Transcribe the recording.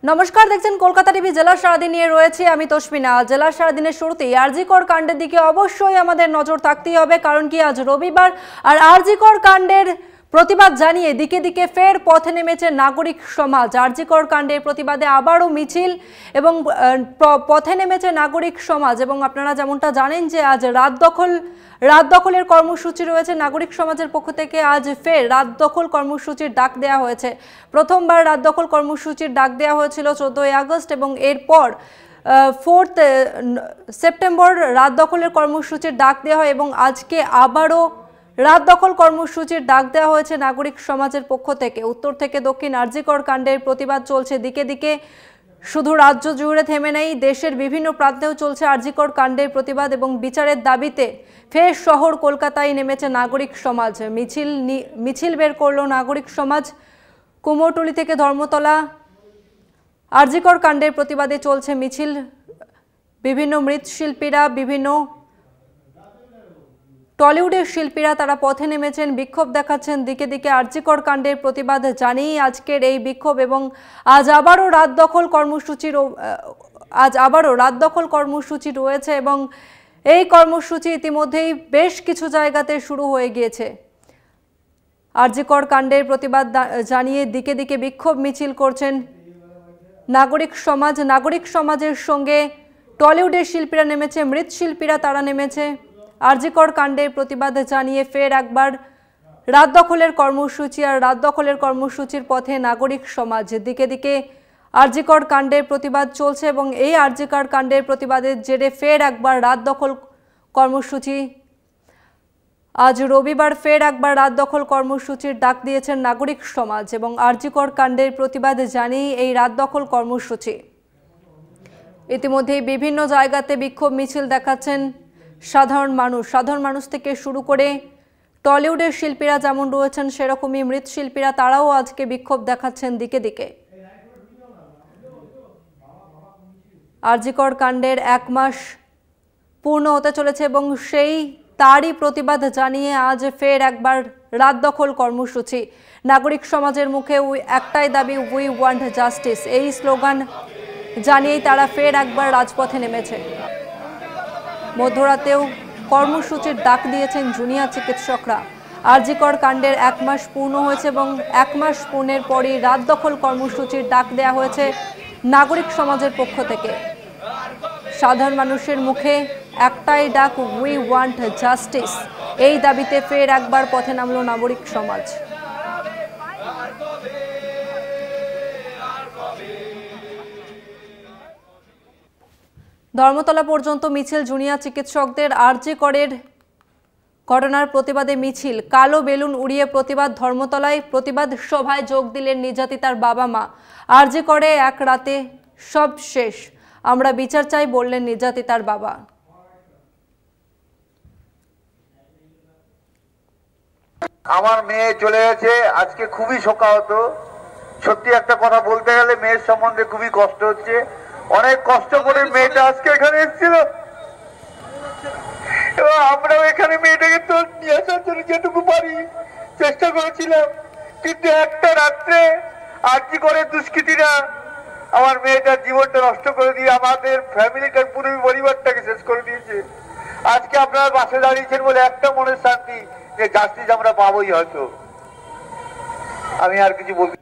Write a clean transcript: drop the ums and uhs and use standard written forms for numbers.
নমস্কার, দেখছেন কলকাতা টিভি। জেলা সারাদিন নিয়ে রয়েছে আমি তসমিনা। জেলা সারাদিনের শুরুতেই আরজিকর কাণ্ডের দিকে অবশ্যই আমাদের নজর থাকতেই হবে, কারণ কি আজ রবিবার। আর আরজিকর কাণ্ডের প্রতিবাদ জানিয়ে দিকে দিকে ফের পথে নেমেছে নাগরিক সমাজ। আরজিকর কাণ্ডের প্রতিবাদে আবারও মিছিল এবং পথে নেমেছে নাগরিক সমাজ। এবং আপনারা যেমনটা জানেন যে আজ রাত দখলের কর্মসূচি রয়েছে নাগরিক সমাজের পক্ষ থেকে। আজ ফের রাত দখল কর্মসূচির ডাক দেওয়া হয়েছে। প্রথমবার রাত দখল কর্মসূচির ডাক দেওয়া হয়েছিল 14ই আগস্ট এবং এরপর 4 সেপ্টেম্বর রাত দখলের কর্মসূচির ডাক দেওয়া হয় এবং আজকে আবারও রাত দখল কর্মসূচির ডাক দেওয়া হয়েছে নাগরিক সমাজের পক্ষ থেকে। উত্তর থেকে দক্ষিণ আরজিকর কাণ্ডের প্রতিবাদ চলছে দিকে দিকে। শুধু রাজ্য জুড়ে থেমে নেই, দেশের বিভিন্ন প্রান্তেও চলছে আরজিকর কাণ্ডের প্রতিবাদ এবং বিচারের দাবিতে ফের শহর কলকাতায় নেমেছে নাগরিক সমাজ। মিছিল বের করলো নাগরিক সমাজ। কুমোরটুলি থেকে ধর্মতলা আরজিকর কাণ্ডের প্রতিবাদে চলছে মিছিল। বিভিন্ন মৃৎশিল্পীরা, বিভিন্ন টলিউডের শিল্পীরা তারা পথে নেমেছেন, বিক্ষোভ দেখাচ্ছেন দিকে দিকে। আরজিকর কাণ্ডের প্রতিবাদ জানিয়ে আজকের এই বিক্ষোভ এবং আজ আবারও রাত দখল কর্মসূচি রয়েছে এবং এই কর্মসূচি ইতিমধ্যেই বেশ কিছু জায়গাতে শুরু হয়ে গিয়েছে। আরজিকর কাণ্ডের প্রতিবাদ জানিয়ে দিকে দিকে বিক্ষোভ মিছিল করছেন নাগরিক সমাজ। নাগরিক সমাজের সঙ্গে টলিউডের শিল্পীরা নেমেছে, মৃৎশিল্পীরা তারা নেমেছে। আরজিকর কাণ্ডের প্রতিবাদ জানিয়ে ফের একবার রাত দখলের কর্মসূচি। আর রাত দখলের কর্মসূচির পথে নাগরিক সমাজ। দিকে দিকে আরজিকর কাণ্ডের প্রতিবাদ চলছে এবং এই আরজিকর কাণ্ডের প্রতিবাদের জেরে ফের একবার রাত দখল কর্মসূচি। আজ রবিবার ফের একবার রাত দখল কর্মসূচির ডাক দিয়েছেন নাগরিক সমাজ এবং আরজিকর কাণ্ডের প্রতিবাদ জানিয়ে এই রাত দখল কর্মসূচি। ইতিমধ্যেই বিভিন্ন জায়গাতে বিক্ষোভ মিছিল দেখাচ্ছেন সাধারণ মানুষ থেকে শুরু করে টলিউডের শিল্পীরা যেমন রয়েছেন সেরকমই মৃৎশিল্পীরা তারাও আজকে বিক্ষোভ দেখাচ্ছেন দিকে দিকে। আরজিকর কাণ্ডের 1 মাস পূর্ণ হতে চলেছে এবং তারই প্রতিবাদ জানিয়ে আজ ফের একবার রাত দখল কর্মসূচি। নাগরিক সমাজের মুখে একটাই দাবি, উই ওয়ান্ট জাস্টিস। এই স্লোগান জানিয়েই তারা ফের একবার রাজপথে নেমেছে। মধ্যরাতেও কর্মসূচির ডাক দিয়েছেন জুনিয়র চিকিৎসকরা। আরজিকর কাণ্ডের 1 মাস পূর্ণ হয়েছে এবং 1 মাস পূর্ণের পরই রাত দখল কর্মসূচির ডাক দেওয়া হয়েছে নাগরিক সমাজের পক্ষ থেকে। সাধারণ মানুষের মুখে একটাই ডাক, উই ওয়ান্ট জাস্টিস। এই দাবিতে ফের একবার পথে নামল নাগরিক সমাজ। ধর্মতলা পর্যন্ত মিছিল জুনিয়র চিকিৎসকদের। আরজিকরের ঘটনার প্রতিবাদে মিছিল, কালো বেলুন উড়িয়ে প্রতিবাদ। ধর্মতলায় প্রতিবাদ সভায় যোগ দিলেন নির্যাতিতার বাবা মা। আরজিকরে এক রাতে সব শেষ, আমরা বিচার চাই বললেন নির্যাতিতার বাবা। আমার মেয়ে চলে গেছে, আজকে খুবই শোকাহত। সত্যি একটা কথা বলতে গেলে মেয়ের সম্বন্ধে খুবই কষ্ট হচ্ছে। অনেক কষ্ট করে মেয়েটা আজকে এখানে এসেছিল এবং আমরাও এখানে মেয়েটাকে তো নিয়ে আসার জন্য যেটুকু পারি চেষ্টা করেছিলাম, কিন্তু একটা রাত্রে আরজিকরের দুষ্কৃতীরা আমার মেয়েটার জীবনটা নষ্ট করে দিয়ে আমাদের ফ্যামিলিটার পুরো পরিবারটাকে শেষ করে দিয়েছে। আজকে আপনারা পাশে দাঁড়িয়েছেন বলে একটা মনের শান্তি যে জাস্টিস আমরা পাবোই। হয়তো আমি আর কিছু বলতে